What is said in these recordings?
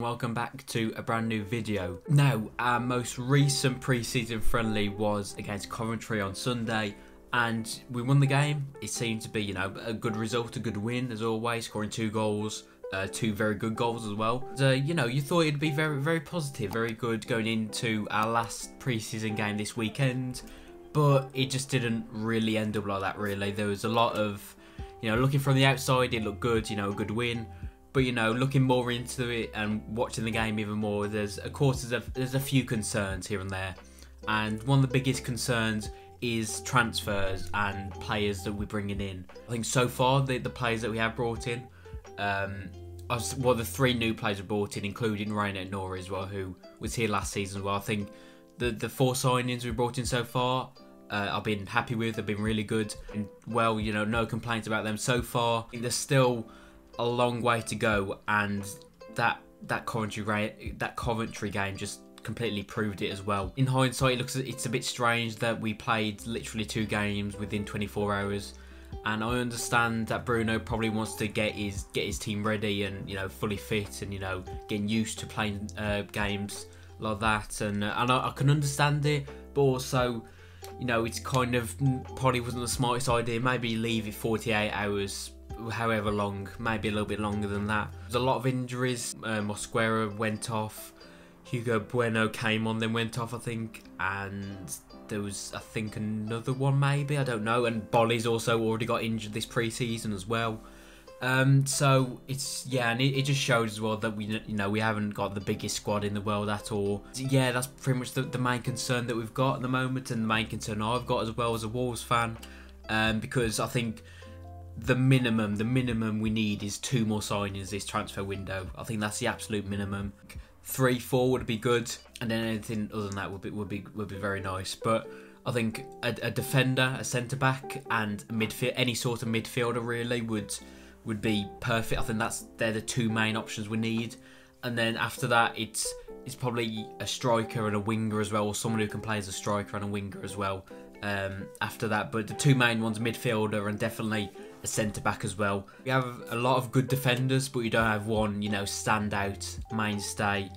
Welcome back to a brand new video. Now, our most recent pre-season friendly was against Coventry on Sunday, and we won the game. It seemed to be, a good result, a good win as always, scoring 2 goals, 2 very good goals as well. So, you thought it'd be very, very positive, very good going into our last pre-season game this weekend, but it just didn't really end up like that. Really, there was a lot of, looking from the outside, it looked good, a good win. But looking more into it and watching the game even more, there's a few concerns here and there, and one of the biggest concerns is transfers and players that we're bringing in. I think so far the players that we have brought in, the 3 new players we brought in, including Rainer Nori as well, who was here last season as well. I think the 4 signings we brought in so far, I've been happy with. They've been really good, and no complaints about them so far. I think there's still a long way to go, and that Coventry game just completely proved it as well. In hindsight, it's a bit strange that we played literally 2 games within 24 hours, and I understand that Bruno probably wants to get his team ready and fully fit and getting used to playing games like that, and I can understand it, but also it's kind of probably wasn't the smartest idea. Maybe leave it 48 hours, however long, maybe a little bit longer than that. There's a lot of injuries. Mosquera went off, Hugo Bueno came on, then went off, I think, and there was, I think, another one maybe, I don't know, and Bolly's also already got injured this pre-season as well. So and it just shows as well that we haven't got the biggest squad in the world at all. Yeah, that's pretty much the main concern that we've got at the moment, and the main concern I've got as well as a Wolves fan, because I think the minimum we need is 2 more signings this transfer window. I think that's the absolute minimum. 3, 4 would be good, and then anything other than that would be very nice. But I think a defender, a centre back, and a midfield, any sort of midfielder really would be perfect. I think they're the 2 main options we need, and then after that it's probably a striker and a winger as well, or someone who can play as a striker and a winger as well. After that, but the 2 main ones, midfielder and definitely a centre back as well. We have a lot of good defenders, but we don't have one, standout mainstay,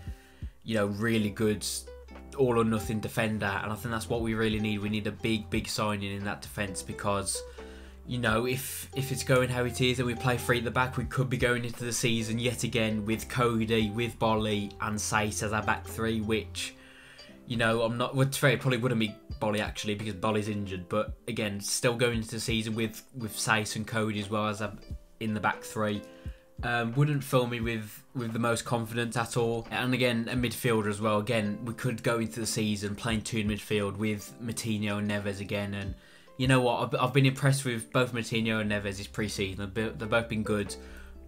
really good all or nothing defender, and I think that's what we really need. We need a big signing in that defence, because if it's going how it is and we play 3 at the back, we could be going into the season yet again with Cody, with Bolly and Sace as our back 3, which I'm not. Well, it probably wouldn't be Bolly actually, because Bolly's injured. But again, still going into the season with Sace and Cody as well as in the back 3, wouldn't fill me with the most confidence at all. And again, a midfielder as well. Again, we could go into the season playing 2 in midfield with Matinho and Neves again. And you know what? I've been impressed with both Matinho and Neves this pre-season. They've both been good,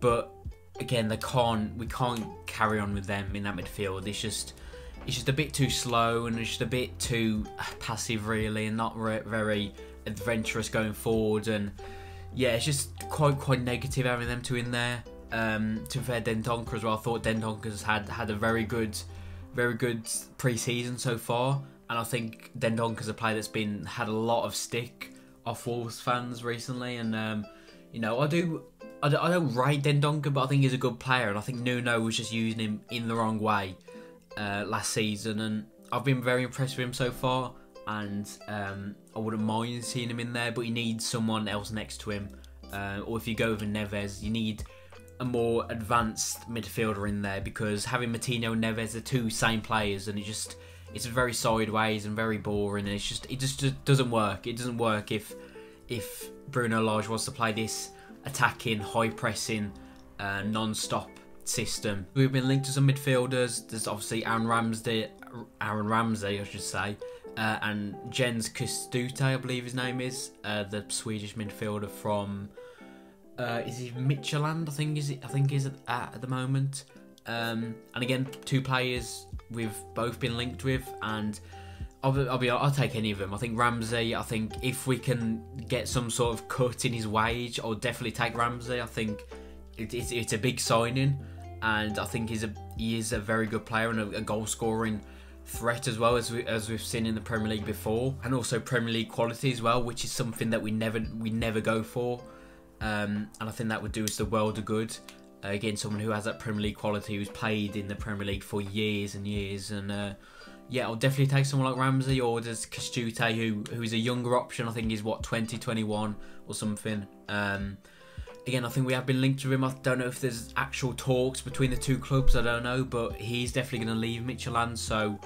but again, we can't carry on with them in that midfield. It's just a bit too slow, and it's just a bit too passive really, and not very adventurous going forward. And yeah, it's just quite negative having them 2 in there. To be fair, Dendoncker as well. I thought Dendoncker's had a very good pre-season so far, and I think Dendoncker's a player that's had a lot of stick off Wolves fans recently. And I don't rate Dendoncker, but I think he's a good player, and I think Nuno was just using him in the wrong way last season, and I've been very impressed with him so far, and I wouldn't mind seeing him in there, but you need someone else next to him, or if you go with a Neves, you need a more advanced midfielder in there, because having Matinho and Neves are 2 same players, and it's very sideways and very boring, and it just doesn't work. It doesn't work if Bruno Lage wants to play this attacking, high pressing, non-stop system. We've been linked to some midfielders. There's obviously Aaron Ramsey, I should say, and Jens Kustute, I believe his name is, the Swedish midfielder from is he Midtjylland? I think he's at the moment. And again, 2 players we've both been linked with, and I'll take any of them. I think Ramsey, I think if we can get some sort of cut in his wage, I'll definitely take Ramsey. I think it's a big signing, and I think he is a very good player and a goal scoring threat as well, as we've seen in the Premier League before, and also Premier League quality as well, which is something that we never go for, and I think that would do us the world of good. Again, someone who has that Premier League quality, who's played in the Premier League for years and years. And yeah, I'll definitely take someone like Ramsey, or there's Kastute, who's a younger option. I think he's, what, 20, 21 or something. Again, I think we have been linked to him. I don't know if there's actual talks between the two clubs, I don't know, but he's definitely going to leave Midtjylland. So,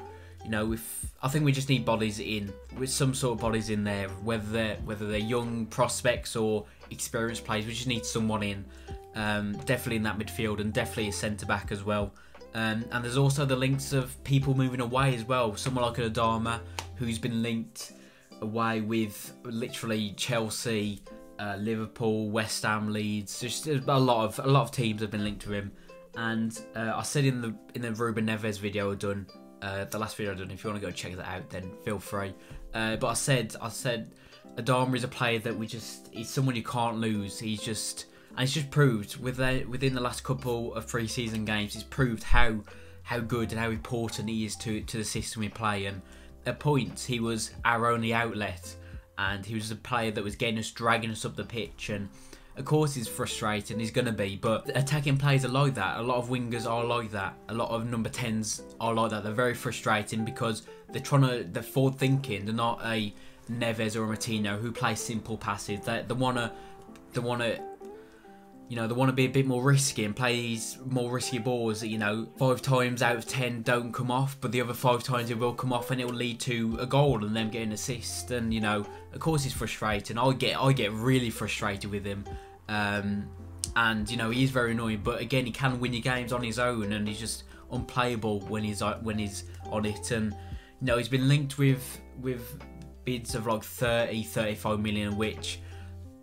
you know, I think we just need bodies in, with some sort of bodies in there, whether they're young prospects or experienced players. We just need someone in, definitely in that midfield, and definitely a centre back as well. And there's also the links of people moving away as well. Someone like Adama, who's been linked away with literally Chelsea, Liverpool, West Ham, Leeds. Just a lot of teams have been linked to him. And I said in the Ruben Neves video I've done, the last video I've done. If you want to go check that out, then feel free. But I said Adama is a player that he's someone you can't lose. And he's just proved within the last couple of pre-season games. He's proved how good and how important he is to the system we play. And at points he was our only outlet. And he was a player that was dragging us up the pitch. And of course he's frustrating, he's going to be. But attacking players are like that. A lot of wingers are like that. A lot of number 10s are like that. They're very frustrating because they're forward thinking. They're not a Neves or a Martino who play simple passes. They want to be a bit more risky and play these more risky balls that, 5 times out of 10 don't come off, but the other 5 times it will come off and it will lead to a goal and them getting an assist. And, of course he's frustrating. I get really frustrated with him. And, he is very annoying, but again, he can win your games on his own, and he's just unplayable when he's on it. And, he's been linked with bids of like 30, 35 million, which,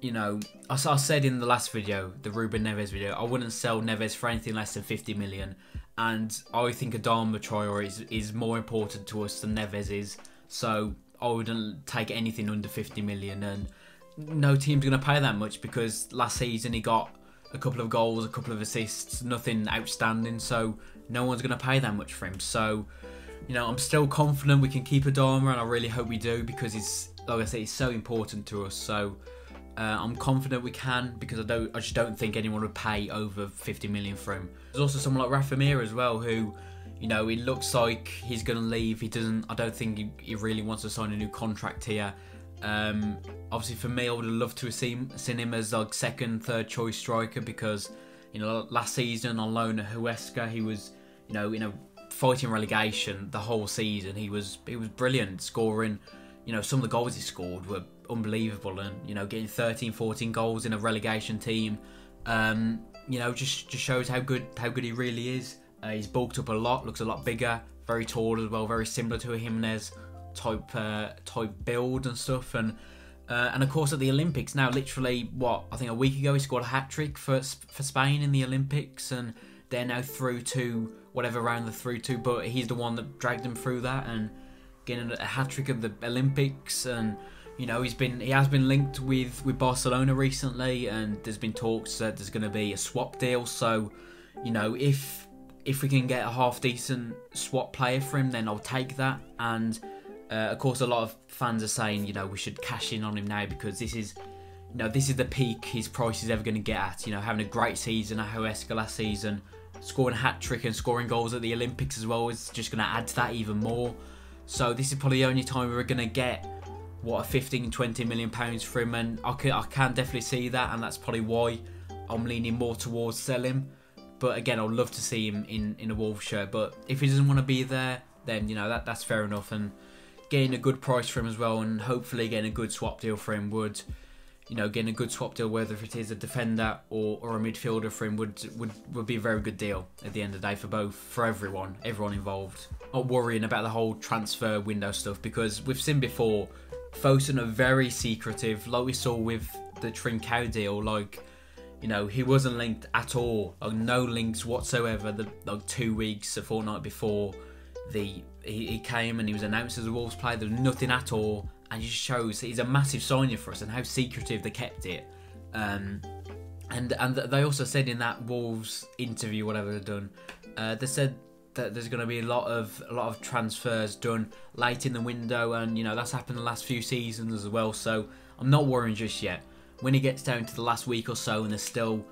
I said in the last video, the Ruben Neves video, I wouldn't sell Neves for anything less than 50 million. And I think Adama Traore is more important to us than Neves is. So I wouldn't take anything under 50 million. And no team's going to pay that much because last season he got a couple of goals, a couple of assists, nothing outstanding. So no one's going to pay that much for him. So, I'm still confident we can keep Adama, and I really hope we do, because like I say, he's so important to us. So I'm confident we can, because I just don't think anyone would pay over 50 million for him. There's also someone like Rafa Mir as well, who, he looks like he's going to leave. I don't think he really wants to sign a new contract here. Obviously for me, I would have loved to have seen him as like second, third choice striker, because, last season on loan at Huesca, he was, fighting relegation the whole season. He was brilliant, scoring. Some of the goals he scored were unbelievable, and getting 13, 14 goals in a relegation team, just shows how good he really is. He's bulked up a lot, looks a lot bigger, very tall as well, very similar to a Jimenez type build and stuff. And of course at the Olympics now, literally I think a week ago, he scored a hat-trick for Spain in the Olympics, and they're now through to whatever round they're through to, but he's the one that dragged them through that and getting a hat-trick of the Olympics. And he has been linked with Barcelona recently, and there's been talks that there's going to be a swap deal. So if we can get a half decent swap player for him, then I'll take that. And of course a lot of fans are saying we should cash in on him now, because this is the peak his price is ever going to get at. Having a great season at Huesca last season, scoring a hat-trick and scoring goals at the Olympics as well is just going to add to that even more. So this is probably the only time we're going to get a 15, 20 million pounds for him, and I can definitely see that, and that's probably why I'm leaning more towards selling. But again, I'd love to see him in a Wolves shirt. But if he doesn't want to be there, then that's fair enough. And getting a good price for him as well, and hopefully getting a good swap deal for him would, getting a good swap deal, whether it is a defender or a midfielder for him, would be a very good deal at the end of the day for everyone involved. Not worrying about the whole transfer window stuff, because we've seen before, Fosun are very secretive, like we saw with the Trincao deal. Like, he wasn't linked at all, like no links whatsoever. Like 2 weeks, a fortnight before he came and he was announced as a Wolves player, there was nothing at all. And it just shows that he's a massive signing for us, and how secretive they kept it. And they also said in that Wolves interview, whatever they've done, they said that there's going to be a lot of transfers done late in the window, and that's happened the last few seasons as well. So I'm not worrying just yet. When he gets down to the last week or so, and there's still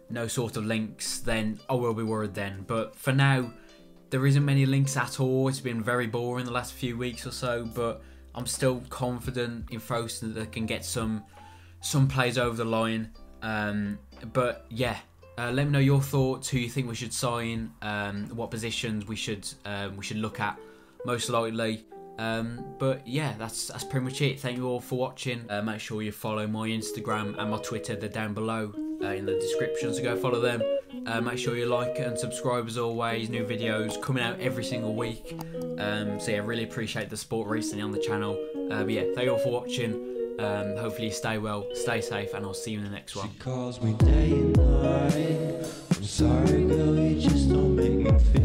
no sort of links, then I will be worried then. But for now, there isn't many links at all. It's been very boring the last few weeks or so, but I'm still confident in Folkestone that they can get some plays over the line. But yeah, let me know your thoughts. Who you think we should sign? What positions we should look at most likely. But yeah, that's pretty much it. Thank you all for watching. Make sure you follow my Instagram and my Twitter. They're down below in the description, so go follow them. Make sure you like and subscribe as always. New videos coming out every single week. So yeah, really appreciate the support recently on the channel. But yeah, thank you all for watching. Hopefully you stay well, stay safe, and I'll see you in the next one. She calls me day and night. I'm sorry, girl, you just don't make me feel